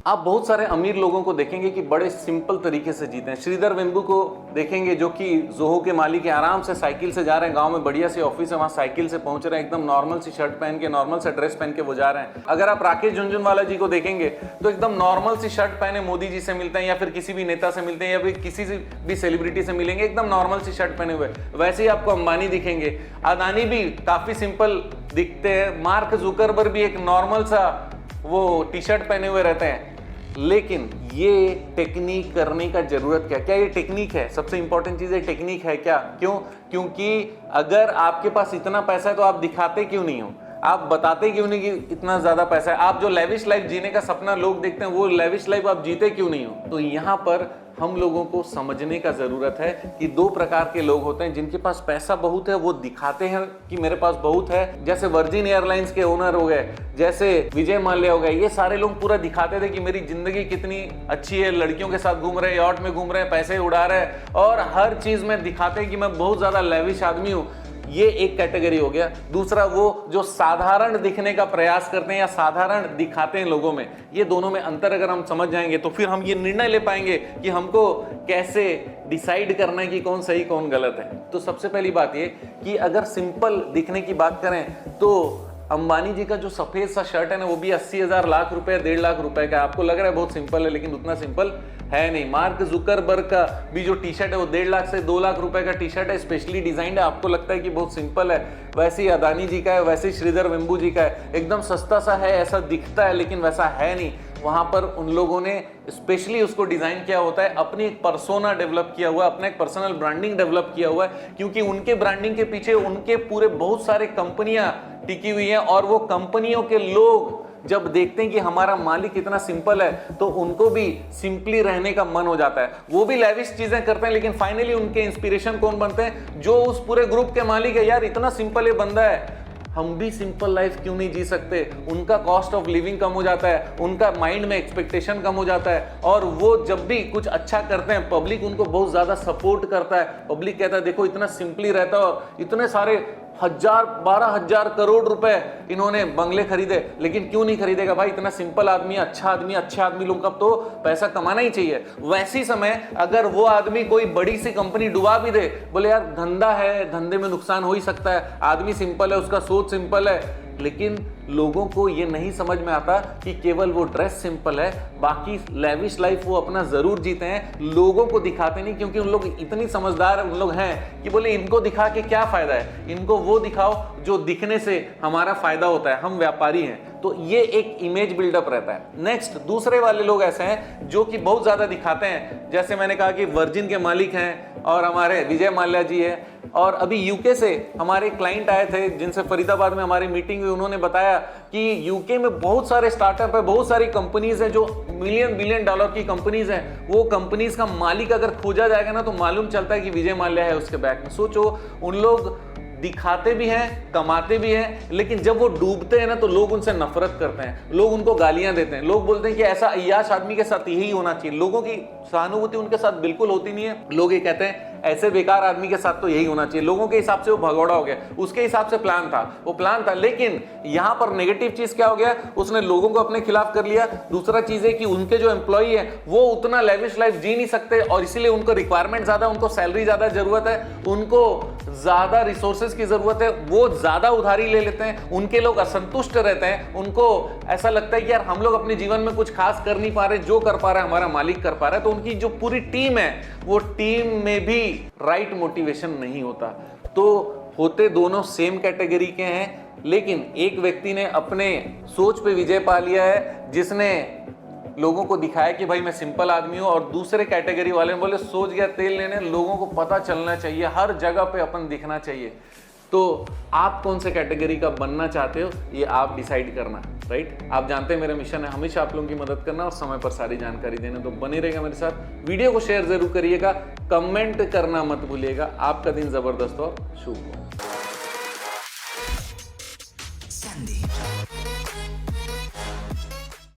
आप बहुत सारे अमीर लोगों को देखेंगे कि बड़े सिंपल तरीके से जीते हैं। श्रीधर वेम्बू को देखेंगे जो कि जोहो के मालिक है, आराम से साइकिल से जा रहे हैं, गांव में बढ़िया सी ऑफिस है, वहां साइकिल से पहुंच रहे हैं, एकदम नॉर्मल सी शर्ट पहन के, नॉर्मल सा ड्रेस पहन के वो जा रहे हैं। अगर आप राकेश झुनझुनवाला जी को देखेंगे तो एकदम नॉर्मल सी शर्ट पहने मोदी जी से मिलते हैं या फिर किसी भी नेता से मिलते हैं या फिर किसी भी सेलिब्रिटी से मिलेंगे, एकदम नॉर्मल सी शर्ट पहने हुए। वैसे ही आपको अंबानी दिखेंगे, अदानी भी काफी सिंपल दिखते हैं, मार्क जुकरबर्ग भी एक नॉर्मल सा वो टी शर्ट पहने हुए रहते हैं। लेकिन ये टेक्निक करने का जरूरत क्या ये टेक्निक है? सबसे इंपॉर्टेंट चीज है टेक्निक है क्या? क्यों? क्योंकि अगर आपके पास इतना पैसा है तो आप दिखाते क्यों नहीं हो? आप बताते क्यों नहीं कि इतना ज्यादा पैसा है? आप जो लेविश लाइफ जीने का सपना लोग देखते हैं वो लेविश लाइफ आप जीते क्यों नहीं हो? तो यहाँ पर हम लोगों को समझने का जरूरत है कि दो प्रकार के लोग होते हैं। जिनके पास पैसा बहुत है वो दिखाते हैं कि मेरे पास बहुत है, जैसे वर्जिन एयरलाइंस के ओनर हो गए, जैसे विजय माल्या हो गए। ये सारे लोग पूरा दिखाते थे कि मेरी जिंदगी कितनी अच्छी है, लड़कियों के साथ घूम रहे हैं, यॉट में घूम रहे हैं, पैसे उड़ा रहे हैं और हर चीज में दिखाते हैं कि मैं बहुत ज्यादा लेविश आदमी हूं। ये एक कैटेगरी हो गया। दूसरा वो जो साधारण दिखने का प्रयास करते हैं या साधारण दिखाते हैं लोगों में। ये दोनों में अंतर अगर हम समझ जाएंगे तो फिर हम ये निर्णय ले पाएंगे कि हमको कैसे डिसाइड करना है कि कौन सही कौन गलत है। तो सबसे पहली बात ये कि अगर सिंपल दिखने की बात करें तो अंबानी जी का जो सफेद सा शर्ट है ना वो भी 80,000 लाख रुपए 1.5 लाख रुपए का। आपको लग रहा है बहुत सिंपल है, लेकिन उतना सिंपल है नहीं। मार्क जुकरबर्ग का भी जो टी शर्ट है वो 1.5 लाख से 2 लाख रुपए का टी शर्ट है, स्पेशली डिजाइंड है। आपको लगता है कि बहुत सिंपल है, वैसे ही अदानी जी का है, वैसे ही श्रीधर वेम्बू जी का है, एकदम सस्ता सा है, ऐसा दिखता है लेकिन वैसा है नहीं। वहां पर उन लोगों ने स्पेशली उसको डिजाइन किया होता है, अपनी एक पर्सोना डेवलप किया हुआ है, अपना एक पर्सनल ब्रांडिंग डेवलप किया हुआ है, क्योंकि उनके ब्रांडिंग के पीछे उनके पूरे बहुत सारे कंपनियां टिकी हुई हैं और वो कंपनियों के लोग जब देखते हैं कि हमारा मालिक इतना सिंपल है तो उनको भी सिंपली रहने का मन हो जाता है। वो भी लेविश चीजें करते हैं लेकिन फाइनली उनके इंस्पिरेशन कौन बनते हैं? जो उस पूरे ग्रुप के मालिक है। यार इतना सिंपल ये बंदा है, हम भी सिंपल लाइफ क्यों नहीं जी सकते? उनका कॉस्ट ऑफ लिविंग कम हो जाता है, उनका माइंड में एक्सपेक्टेशन कम हो जाता है और वो जब भी कुछ अच्छा करते हैं पब्लिक उनको बहुत ज्यादा सपोर्ट करता है। पब्लिक कहता है देखो इतना सिंपली रहता है और इतने सारे 12,000 करोड़ रुपए इन्होंने बंगले खरीदे, लेकिन क्यों नहीं खरीदेगा भाई? इतना सिंपल आदमी, अच्छा आदमी, अच्छे आदमी लोगों का तो पैसा कमाना ही चाहिए। वैसी समय अगर वो आदमी कोई बड़ी सी कंपनी डुबा भी दे, बोले यार धंधा है, धंधे में नुकसान हो ही सकता है, आदमी सिंपल है, उसका सोच सिंपल है, लेकिन लोगों को ये नहीं समझ में आता कि केवल वो ड्रेस सिंपल है, बाकी लेविश लाइफ वो अपना जरूर जीते हैं, लोगों को दिखाते नहीं। क्योंकि उन लोग इतनी समझदार उन लोग हैं कि बोले इनको दिखा के क्या फायदा है, इनको वो दिखाओ जो दिखने से हमारा फायदा होता है, हम व्यापारी हैं। तो ये एक इमेज बिल्डअप रहता है। नेक्स्ट दूसरे वाले लोग ऐसे हैं जो कि बहुत ज्यादा दिखाते हैं, जैसे मैंने कहा कि वर्जिन के मालिक हैं और हमारे विजय माल्या जी है। और अभी यूके से हमारे क्लाइंट आए थे जिनसे फरीदाबाद में हमारी मीटिंग हुई, उन्होंने बताया कि यूके में बहुत सारे स्टार्टअप है, बहुत सारी कंपनीज हैं जो बिलियन डॉलर की कंपनीज हैं। वो कंपनीज का मालिक अगर खोजा जाएगा ना तो मालूम चलता है कि विजय माल्या है उसके बैक में। सोचो, उन लोग दिखाते भी हैं, कमाते भी हैं, लेकिन जब वो डूबते हैं ना तो लोग उनसे नफरत करते हैं, लोग उनको गालियां देते हैं, लोग बोलते हैं कि ऐसा अय्याश आदमी के साथ यही होना चाहिए। लोगों की सहानुभूति उनके साथ बिल्कुल होती नहीं है। लोग ये कहते हैं ऐसे बेकार आदमी के साथ तो यही होना चाहिए। लोगों के हिसाब से वो भगौड़ा हो गया, उसके हिसाब से प्लान था, वो प्लान था। लेकिन यहां पर नेगेटिव चीज क्या हो गया? उसने लोगों को अपने खिलाफ कर लिया। दूसरा चीज है कि उनके जो एम्प्लॉई है वो उतना लेविश लाइफ जी नहीं सकते और इसीलिए उनको रिक्वायरमेंट ज्यादा, उनको सैलरी ज्यादा जरूरत है, उनको ज्यादा रिसोर्सेज की जरूरत है, वो ज्यादा उधारी ले लेते हैं, उनके लोग असंतुष्ट रहते हैं, उनको ऐसा लगता है कि यार हम लोग अपने जीवन में कुछ खास कर नहीं पा रहे, जो कर पा रहा है हमारा मालिक कर पा रहा है। तो उनकी जो पूरी टीम है वो टीम में भी राइट मोटिवेशन नहीं होता। तो होते दोनों सेम कैटेगरी के हैं, लेकिन एक व्यक्ति ने अपने सोच पे विजय पा लिया है जिसने लोगों को दिखाया कि भाई मैं सिंपल आदमी हूं, और दूसरे कैटेगरी वाले ने बोले सोच गया तेल लेने, लोगों को पता चलना चाहिए, हर जगह पे अपन दिखना चाहिए। तो आप कौन से कैटेगरी का बनना चाहते हो ये आप डिसाइड करना, राइट? आप जानते हैं मेरा मिशन है हमेशा आप लोगों की मदद करना और समय पर सारी जानकारी देना। तो बने रहेगा मेरे साथ, वीडियो को शेयर जरूर करिएगा, कमेंट करना मत भूलिएगा। आपका दिन जबरदस्त और शुभ हो।